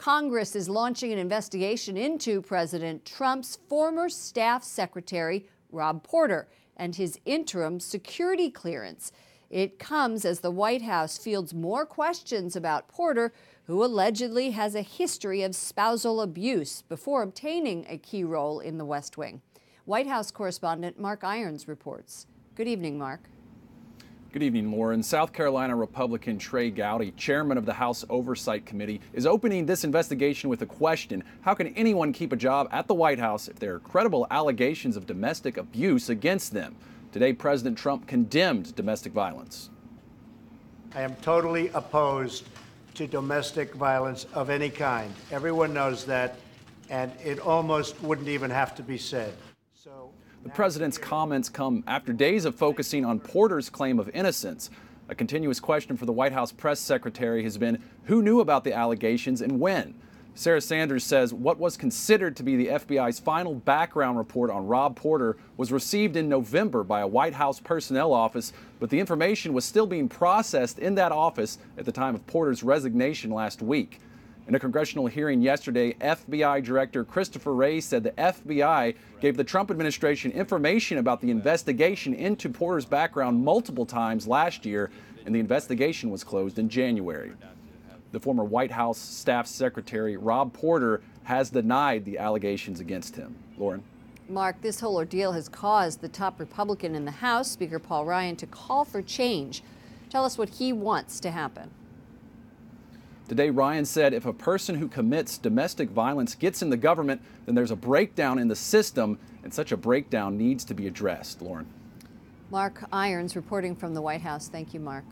Congress is launching an investigation into President Trump's former staff secretary, Rob Porter, and his interim security clearance. It comes as the White House fields more questions about Porter, who allegedly has a history of spousal abuse before obtaining a key role in the West Wing. White House correspondent Mark Irons reports. Good evening, Mark. Good evening, Lauren. South Carolina Republican Trey Gowdy, chairman of the House Oversight Committee, is opening this investigation with a question: how can anyone keep a job at the White House if there are credible allegations of domestic abuse against them? Today, President Trump condemned domestic violence. I am totally opposed to domestic violence of any kind. Everyone knows that, and it almost wouldn't even have to be said. The president's comments come after days of focusing on Porter's claim of innocence. A continuous question for the White House press secretary has been who knew about the allegations and when. Sarah Sanders says what was considered to be the FBI's final background report on Rob Porter was received in November by a White House personnel office, but the information was still being processed in that office at the time of Porter's resignation last week. In a congressional hearing yesterday, FBI Director Christopher Wray said the FBI gave the Trump administration information about the investigation into Porter's background multiple times last year, and the investigation was closed in January. The former White House staff secretary, Rob Porter, has denied the allegations against him. Lauren. Mark, this whole ordeal has caused the top Republican in the House, Speaker Paul Ryan, to call for change. Tell us what he wants to happen. Today, Ryan said if a person who commits domestic violence gets in the government, then there's a breakdown in the system, and such a breakdown needs to be addressed. Lauren. Mark Irons reporting from the White House. Thank you, Mark.